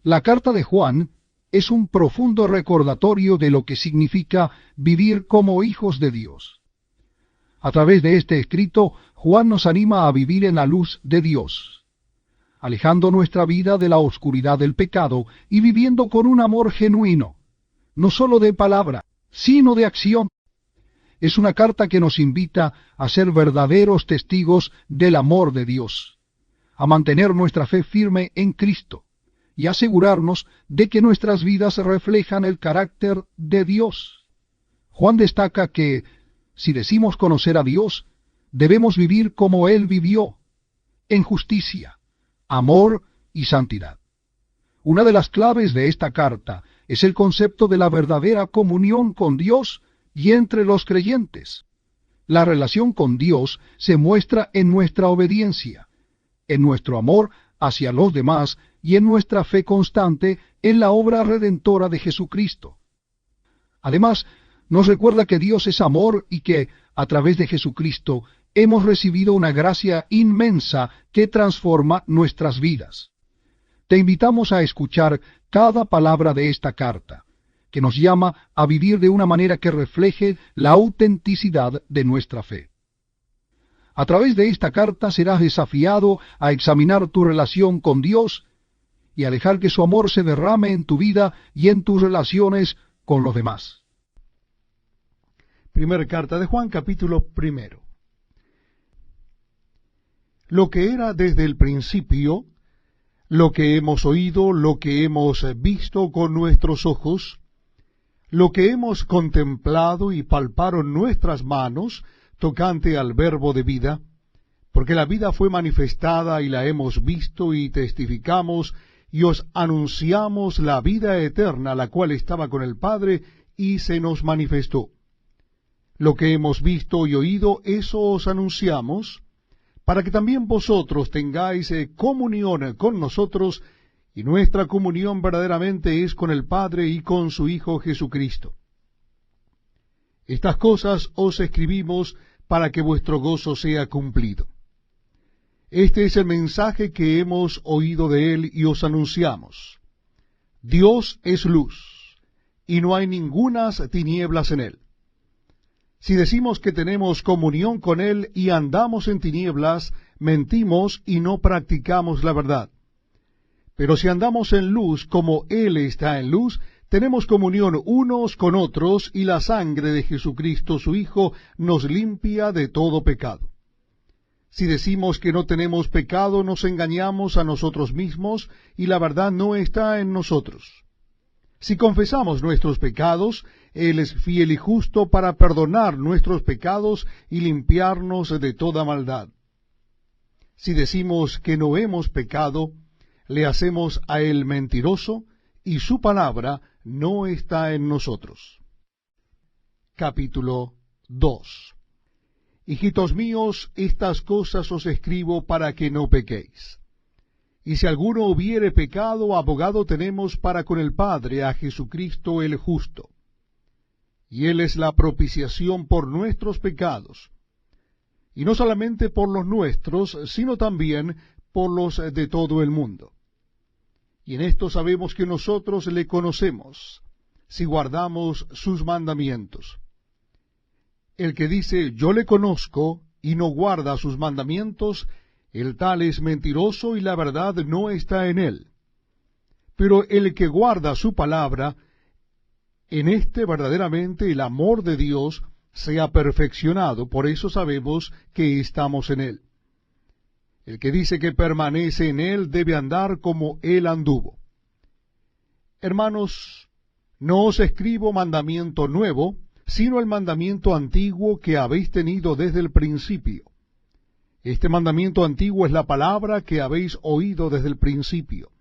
La carta de Juan es un profundo recordatorio de lo que significa vivir como hijos de Dios. A través de este escrito, Juan nos anima a vivir en la luz de Dios, alejando nuestra vida de la oscuridad del pecado y viviendo con un amor genuino, no solo de palabra, sino de acción. Es una carta que nos invita a ser verdaderos testigos del amor de Dios, a mantener nuestra fe firme en Cristo y asegurarnos de que nuestras vidas reflejan el carácter de Dios. Juan destaca que, si decimos conocer a Dios, debemos vivir como Él vivió, en justicia, amor y santidad. Una de las claves de esta carta es el concepto de la verdadera comunión con Dios y entre los creyentes. La relación con Dios se muestra en nuestra obediencia, en nuestro amor hacia los demás y en nuestra fe constante en la obra redentora de Jesucristo. Además, nos recuerda que Dios es amor y que, a través de Jesucristo, hemos recibido una gracia inmensa que transforma nuestras vidas. Te invitamos a escuchar cada palabra de esta carta, que nos llama a vivir de una manera que refleje la autenticidad de nuestra fe. A través de esta carta serás desafiado a examinar tu relación con Dios y a dejar que su amor se derrame en tu vida y en tus relaciones con los demás. Primera carta de Juan, capítulo 1. Lo que era desde el principio, lo que hemos oído, lo que hemos visto con nuestros ojos, lo que hemos contemplado y palparon nuestras manos, tocante al verbo de vida, porque la vida fue manifestada y la hemos visto y testificamos y os anunciamos la vida eterna, la cual estaba con el Padre y se nos manifestó. Lo que hemos visto y oído, eso os anunciamos, para que también vosotros tengáis comunión con nosotros, y nuestra comunión verdaderamente es con el Padre y con su Hijo Jesucristo. Estas cosas os escribimos para que vuestro gozo sea cumplido. Este es el mensaje que hemos oído de él y os anunciamos. Dios es luz, y no hay ningunas tinieblas en él. Si decimos que tenemos comunión con él y andamos en tinieblas, mentimos y no practicamos la verdad. Pero si andamos en luz como él está en luz, tenemos comunión unos con otros, y la sangre de Jesucristo su Hijo nos limpia de todo pecado. Si decimos que no tenemos pecado, nos engañamos a nosotros mismos, y la verdad no está en nosotros. Si confesamos nuestros pecados, Él es fiel y justo para perdonar nuestros pecados y limpiarnos de toda maldad. Si decimos que no hemos pecado, le hacemos a Él mentiroso, y su palabra no está en nosotros. Capítulo 2. Hijitos míos, estas cosas os escribo para que no pequéis. Y si alguno hubiere pecado, abogado tenemos para con el Padre, a Jesucristo el justo. Y Él es la propiciación por nuestros pecados, y no solamente por los nuestros, sino también por los de todo el mundo. Y en esto sabemos que nosotros le conocemos, si guardamos sus mandamientos. El que dice, yo le conozco, y no guarda sus mandamientos, el tal es mentiroso y la verdad no está en él. Pero el que guarda su palabra, en este verdaderamente el amor de Dios se ha perfeccionado, por eso sabemos que estamos en él. El que dice que permanece en él debe andar como él anduvo. Hermanos, no os escribo mandamiento nuevo, sino el mandamiento antiguo que habéis tenido desde el principio. Este mandamiento antiguo es la palabra que habéis oído desde el principio.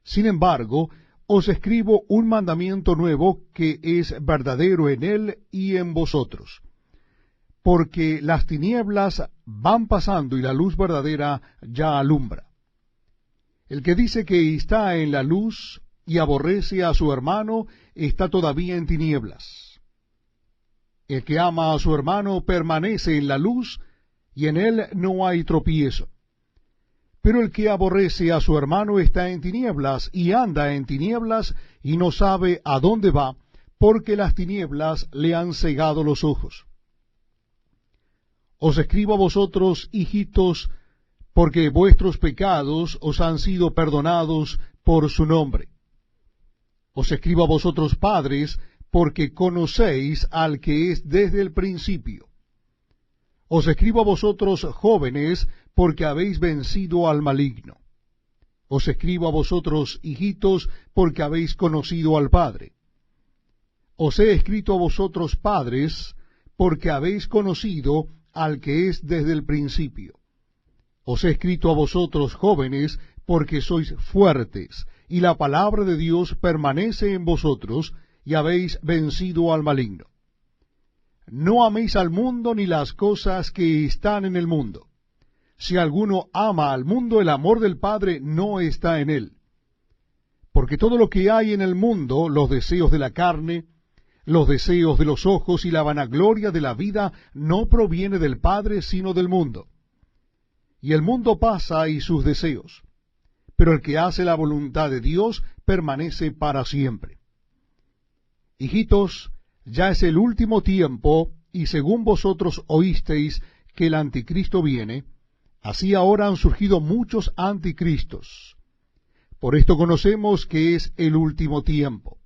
Sin embargo, os escribo un mandamiento nuevo que es verdadero en él y en vosotros. Porque las tinieblas van pasando y la luz verdadera ya alumbra. El que dice que está en la luz y aborrece a su hermano, está todavía en tinieblas. El que ama a su hermano permanece en la luz, y en él no hay tropiezo. Pero el que aborrece a su hermano está en tinieblas, y anda en tinieblas, y no sabe a dónde va, porque las tinieblas le han cegado los ojos. Os escribo a vosotros, hijitos, porque vuestros pecados os han sido perdonados por su nombre. Os escribo a vosotros, padres, porque conocéis al que es desde el principio. Os escribo a vosotros, jóvenes, porque habéis vencido al maligno. Os escribo a vosotros, hijitos, porque habéis conocido al Padre. Os he escrito a vosotros, padres, porque habéis conocido al que es desde el principio. Os he escrito a vosotros, jóvenes, porque sois fuertes, y la palabra de Dios permanece en vosotros, y habéis vencido al maligno. No améis al mundo ni las cosas que están en el mundo. Si alguno ama al mundo, el amor del Padre no está en él. Porque todo lo que hay en el mundo, los deseos de la carne, los deseos de los ojos y la vanagloria de la vida, no proviene del Padre, sino del mundo. Y el mundo pasa y sus deseos, pero el que hace la voluntad de Dios permanece para siempre. Hijitos, ya es el último tiempo, y según vosotros oísteis que el anticristo viene, así ahora han surgido muchos anticristos. Por esto conocemos que es el último tiempo.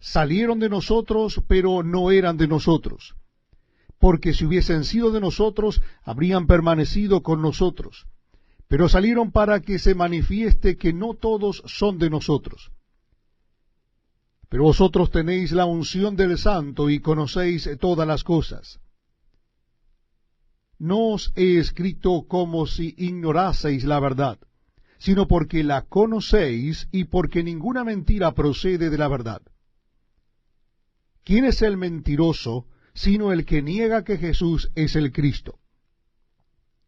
Salieron de nosotros, pero no eran de nosotros, porque si hubiesen sido de nosotros, habrían permanecido con nosotros. Pero salieron para que se manifieste que no todos son de nosotros. Pero vosotros tenéis la unción del Santo y conocéis todas las cosas. No os he escrito como si ignoraseis la verdad, sino porque la conocéis y porque ninguna mentira procede de la verdad. ¿Quién es el mentiroso, sino el que niega que Jesús es el Cristo?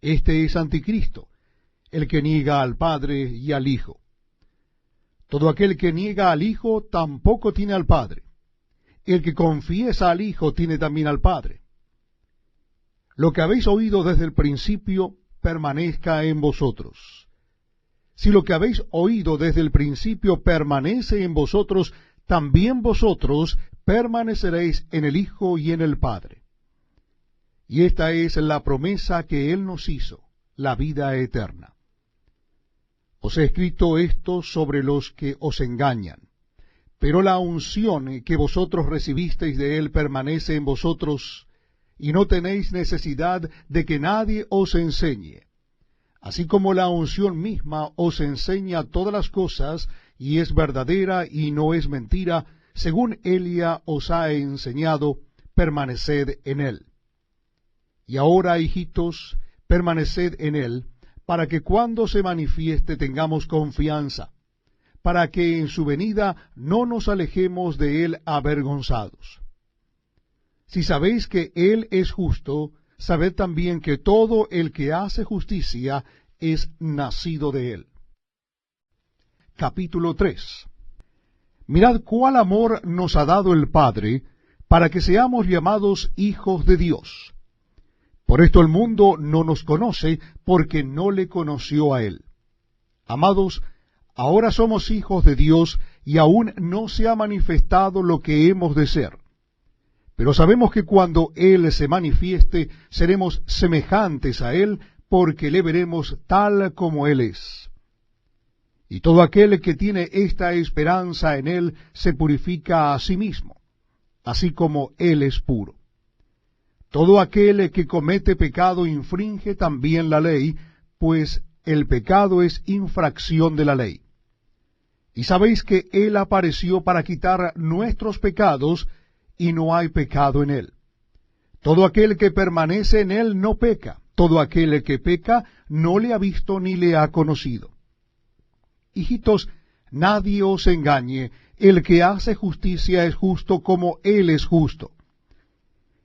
Este es anticristo, el que niega al Padre y al Hijo. Todo aquel que niega al Hijo tampoco tiene al Padre. El que confiesa al Hijo tiene también al Padre. Lo que habéis oído desde el principio permanezca en vosotros. Si lo que habéis oído desde el principio permanece en vosotros, también vosotros permaneceréis en el Hijo y en el Padre. Y esta es la promesa que Él nos hizo, la vida eterna. Os he escrito esto sobre los que os engañan, pero la unción que vosotros recibisteis de Él permanece en vosotros, y no tenéis necesidad de que nadie os enseñe. Así como la unción misma os enseña todas las cosas, y es verdadera y no es mentira, según Elia os ha enseñado, permaneced en él. Y ahora, hijitos, permaneced en él, para que cuando se manifieste tengamos confianza, para que en su venida no nos alejemos de él avergonzados. Si sabéis que él es justo, sabed también que todo el que hace justicia es nacido de él. Capítulo 3. Mirad cuál amor nos ha dado el Padre, para que seamos llamados hijos de Dios. Por esto el mundo no nos conoce, porque no le conoció a él. Amados, ahora somos hijos de Dios, y aún no se ha manifestado lo que hemos de ser. Pero sabemos que cuando Él se manifieste, seremos semejantes a Él, porque le veremos tal como Él es. Y todo aquel que tiene esta esperanza en Él se purifica a sí mismo, así como Él es puro. Todo aquel que comete pecado infringe también la ley, pues el pecado es infracción de la ley. Y sabéis que Él apareció para quitar nuestros pecados, y no hay pecado en Él. Todo aquel que permanece en Él no peca. Todo aquel que peca no le ha visto ni le ha conocido. Hijitos, nadie os engañe. El que hace justicia es justo como Él es justo.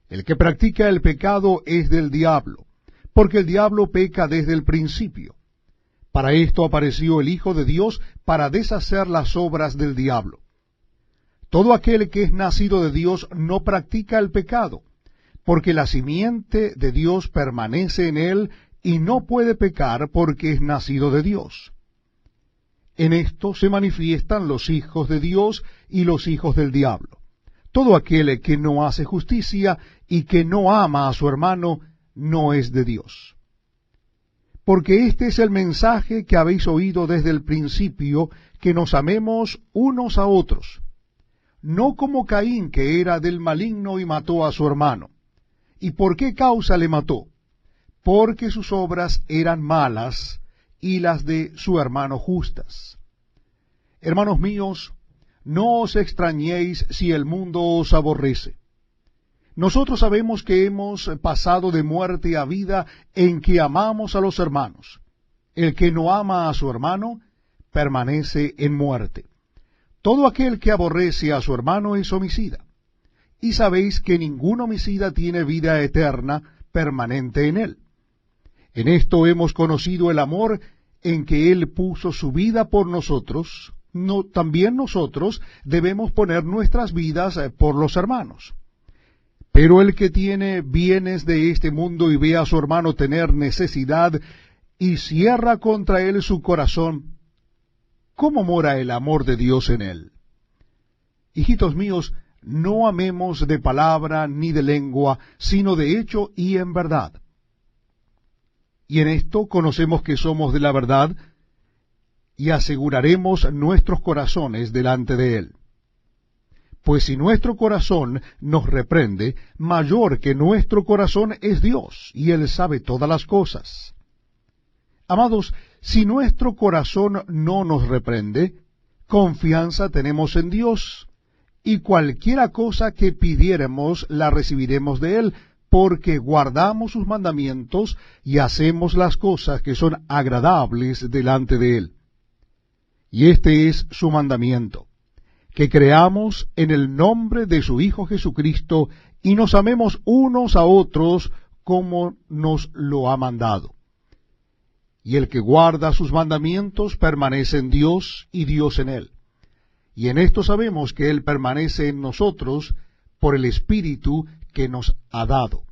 El que practica el pecado es del diablo, porque el diablo peca desde el principio. Para esto apareció el Hijo de Dios, para deshacer las obras del diablo. Todo aquel que es nacido de Dios no practica el pecado, porque la simiente de Dios permanece en él, y no puede pecar porque es nacido de Dios. En esto se manifiestan los hijos de Dios y los hijos del diablo. Todo aquel que no hace justicia y que no ama a su hermano no es de Dios. Porque este es el mensaje que habéis oído desde el principio, que nos amemos unos a otros. No como Caín, que era del maligno y mató a su hermano. ¿Y por qué causa le mató? Porque sus obras eran malas y las de su hermano justas. Hermanos míos, no os extrañéis si el mundo os aborrece. Nosotros sabemos que hemos pasado de muerte a vida en que amamos a los hermanos. El que no ama a su hermano permanece en muerte. Todo aquel que aborrece a su hermano es homicida. Y sabéis que ningún homicida tiene vida eterna permanente en él. En esto hemos conocido el amor en que él puso su vida por nosotros. También nosotros debemos poner nuestras vidas por los hermanos. Pero el que tiene bienes de este mundo y ve a su hermano tener necesidad y cierra contra él su corazón, ¿cómo mora el amor de Dios en él? Hijitos míos, no amemos de palabra ni de lengua, sino de hecho y en verdad. Y en esto conocemos que somos de la verdad, y aseguraremos nuestros corazones delante de él. Pues si nuestro corazón nos reprende, mayor que nuestro corazón es Dios, y él sabe todas las cosas. Amados, si nuestro corazón no nos reprende, confianza tenemos en Dios, y cualquiera cosa que pidiéremos la recibiremos de él, porque guardamos sus mandamientos y hacemos las cosas que son agradables delante de él. Y este es su mandamiento, que creamos en el nombre de su Hijo Jesucristo y nos amemos unos a otros como nos lo ha mandado. Y el que guarda sus mandamientos permanece en Dios y Dios en él. Y en esto sabemos que él permanece en nosotros por el Espíritu que nos ha dado.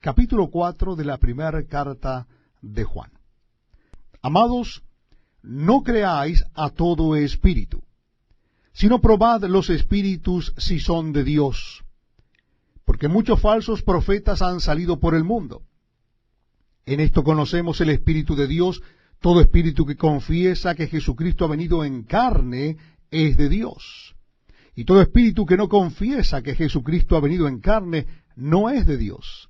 Capítulo 4 de la primera carta de Juan. Amados, no creáis a todo espíritu, sino probad los espíritus si son de Dios, porque muchos falsos profetas han salido por el mundo. En esto conocemos el Espíritu de Dios. Todo espíritu que confiesa que Jesucristo ha venido en carne es de Dios. Y todo espíritu que no confiesa que Jesucristo ha venido en carne no es de Dios.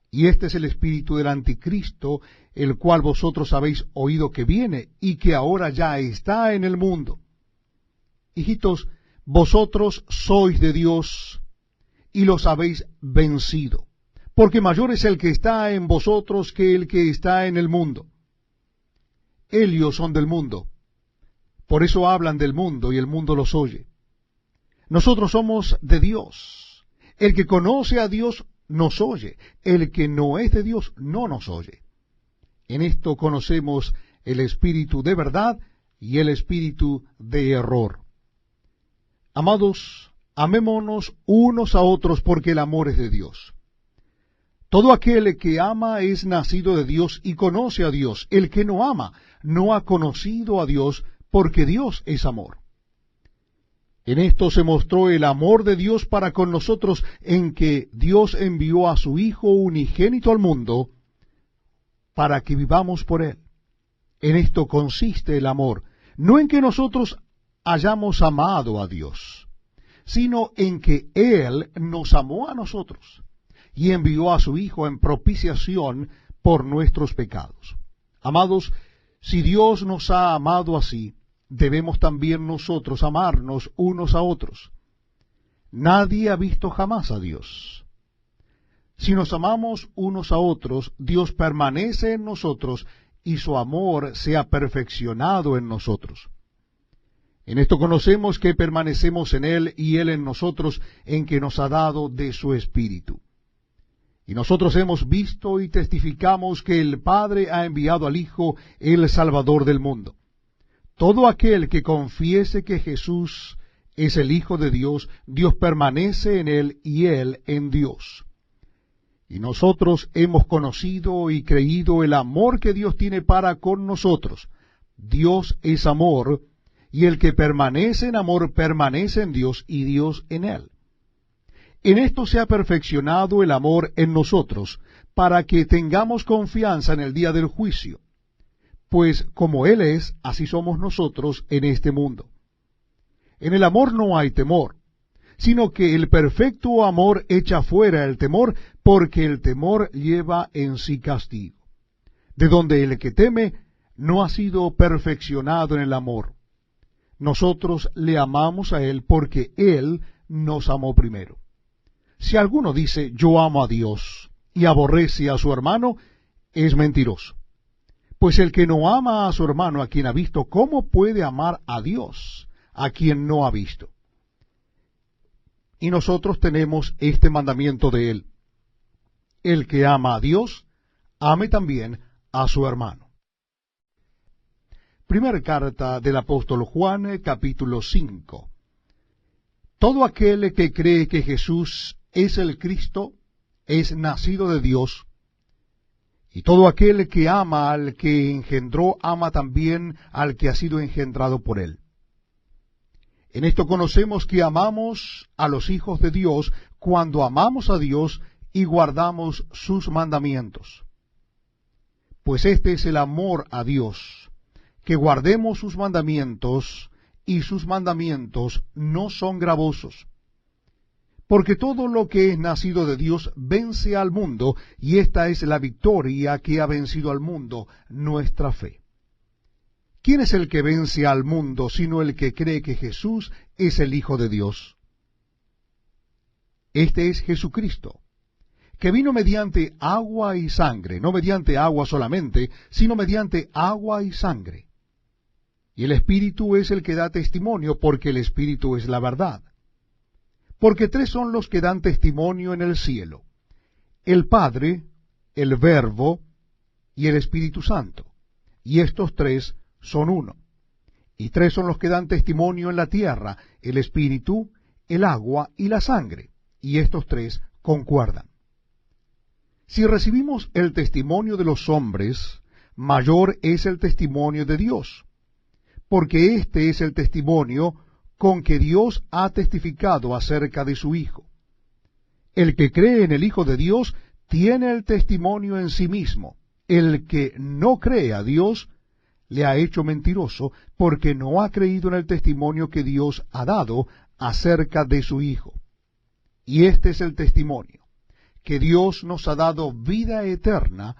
Y este es el espíritu del anticristo, el cual vosotros habéis oído que viene y que ahora ya está en el mundo. Hijitos, vosotros sois de Dios y los habéis vencido, porque mayor es el que está en vosotros que el que está en el mundo. Ellos son del mundo, por eso hablan del mundo y el mundo los oye. Nosotros somos de Dios. El que conoce a Dios nos oye, el que no es de Dios no nos oye. En esto conocemos el espíritu de verdad y el espíritu de error. Amados, amémonos unos a otros porque el amor es de Dios. Todo aquel que ama es nacido de Dios y conoce a Dios. El que no ama no ha conocido a Dios, porque Dios es amor. En esto se mostró el amor de Dios para con nosotros, en que Dios envió a su Hijo unigénito al mundo, para que vivamos por él. En esto consiste el amor, no en que nosotros hayamos amado a Dios, sino en que Él nos amó a nosotros y envió a su Hijo en propiciación por nuestros pecados. Amados, si Dios nos ha amado así, debemos también nosotros amarnos unos a otros. Nadie ha visto jamás a Dios. Si nos amamos unos a otros, Dios permanece en nosotros y su amor se ha perfeccionado en nosotros. En esto conocemos que permanecemos en Él y Él en nosotros, en que nos ha dado de su Espíritu. Y nosotros hemos visto y testificamos que el Padre ha enviado al Hijo, el Salvador del mundo. Todo aquel que confiese que Jesús es el Hijo de Dios, Dios permanece en Él y Él en Dios. Y nosotros hemos conocido y creído el amor que Dios tiene para con nosotros. Dios es amor, y el que permanece en amor permanece en Dios y Dios en él. En esto se ha perfeccionado el amor en nosotros, para que tengamos confianza en el día del juicio. Pues como Él es, así somos nosotros en este mundo. En el amor no hay temor, sino que el perfecto amor echa fuera el temor, porque el temor lleva en sí castigo. De donde el que teme no ha sido perfeccionado en el amor. Nosotros le amamos a Él porque Él nos amó primero. Si alguno dice, yo amo a Dios, y aborrece a su hermano, es mentiroso. Pues el que no ama a su hermano a quien ha visto, ¿cómo puede amar a Dios a quien no ha visto? Y nosotros tenemos este mandamiento de Él: el que ama a Dios, ame también a su hermano. Primera carta del apóstol Juan, capítulo 5. Todo aquel que cree que Jesús es el Cristo, es nacido de Dios, y todo aquel que ama al que engendró, ama también al que ha sido engendrado por él. En esto conocemos que amamos a los hijos de Dios, cuando amamos a Dios y guardamos sus mandamientos. Pues este es el amor a Dios, que guardemos sus mandamientos, y sus mandamientos no son gravosos. Porque todo lo que es nacido de Dios vence al mundo, y esta es la victoria que ha vencido al mundo, nuestra fe. ¿Quién es el que vence al mundo, sino el que cree que Jesús es el Hijo de Dios? Este es Jesucristo, que vino mediante agua y sangre, no mediante agua solamente, sino mediante agua y sangre. Y el Espíritu es el que da testimonio, porque el Espíritu es la verdad. Porque tres son los que dan testimonio en el cielo: el Padre, el Verbo y el Espíritu Santo. Y estos tres son uno. Y tres son los que dan testimonio en la tierra: el Espíritu, el agua y la sangre. Y estos tres concuerdan. Si recibimos el testimonio de los hombres, mayor es el testimonio de Dios. Porque este es el testimonio con que Dios ha testificado acerca de su Hijo. El que cree en el Hijo de Dios tiene el testimonio en sí mismo. El que no cree a Dios le ha hecho mentiroso, porque no ha creído en el testimonio que Dios ha dado acerca de su Hijo. Y este es el testimonio, que Dios nos ha dado vida eterna,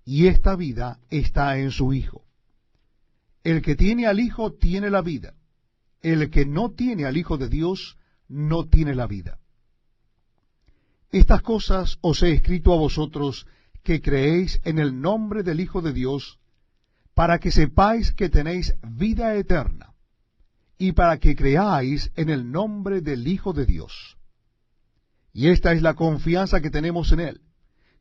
y esta vida está en su Hijo. El que tiene al Hijo tiene la vida. El que no tiene al Hijo de Dios no tiene la vida. Estas cosas os he escrito a vosotros que creéis en el nombre del Hijo de Dios, para que sepáis que tenéis vida eterna, y para que creáis en el nombre del Hijo de Dios. Y esta es la confianza que tenemos en Él,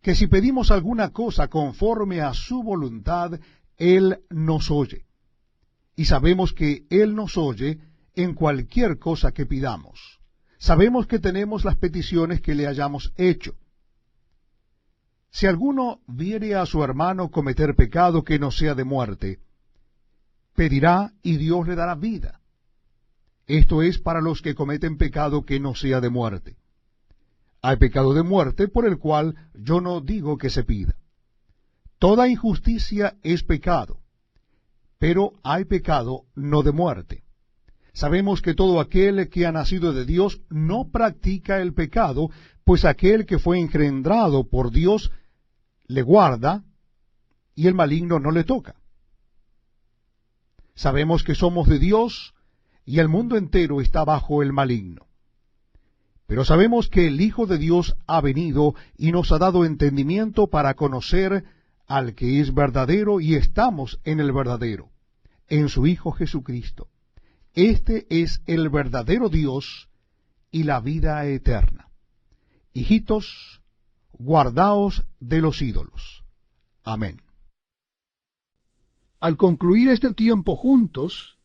que si pedimos alguna cosa conforme a su voluntad, Él nos oye. Y sabemos que Él nos oye en cualquier cosa que pidamos. Sabemos que tenemos las peticiones que le hayamos hecho. Si alguno viere a su hermano cometer pecado que no sea de muerte, pedirá y Dios le dará vida. Esto es para los que cometen pecado que no sea de muerte. Hay pecado de muerte por el cual yo no digo que se pida. Toda injusticia es pecado, pero hay pecado no de muerte. Sabemos que todo aquel que ha nacido de Dios no practica el pecado, pues aquel que fue engendrado por Dios le guarda, y el maligno no le toca. Sabemos que somos de Dios, y el mundo entero está bajo el maligno. Pero sabemos que el Hijo de Dios ha venido y nos ha dado entendimiento para conocer al que es verdadero, y estamos en el verdadero, en su Hijo Jesucristo. Este es el verdadero Dios y la vida eterna. Hijitos, guardaos de los ídolos. Amén. Al concluir este tiempo juntos,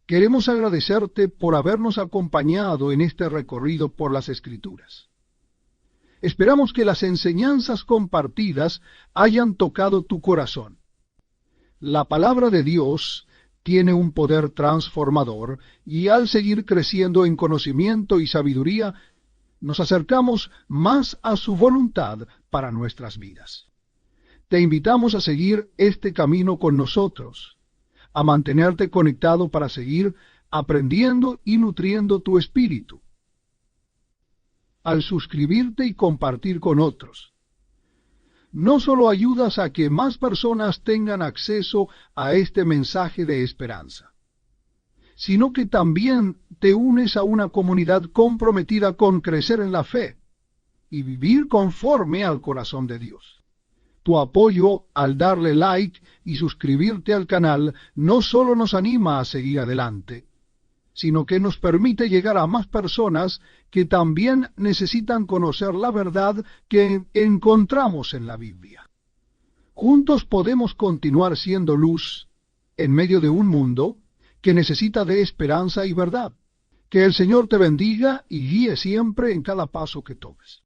queremos agradecerte por habernos acompañado en este recorrido por las Escrituras. Esperamos que las enseñanzas compartidas hayan tocado tu corazón. La palabra de Dios tiene un poder transformador y al seguir creciendo en conocimiento y sabiduría, nos acercamos más a su voluntad para nuestras vidas. Te invitamos a seguir este camino con nosotros, a mantenerte conectado para seguir aprendiendo y nutriendo tu espíritu. Al suscribirte y compartir con otros, no solo ayudas a que más personas tengan acceso a este mensaje de esperanza, sino que también te unes a una comunidad comprometida con crecer en la fe y vivir conforme al corazón de Dios. Tu apoyo al darle like y suscribirte al canal no solo nos anima a seguir adelante, sino que nos permite llegar a más personas que también necesitan conocer la verdad que encontramos en la Biblia. Juntos podemos continuar siendo luz en medio de un mundo que necesita de esperanza y verdad. Que el Señor te bendiga y guíe siempre en cada paso que tomes.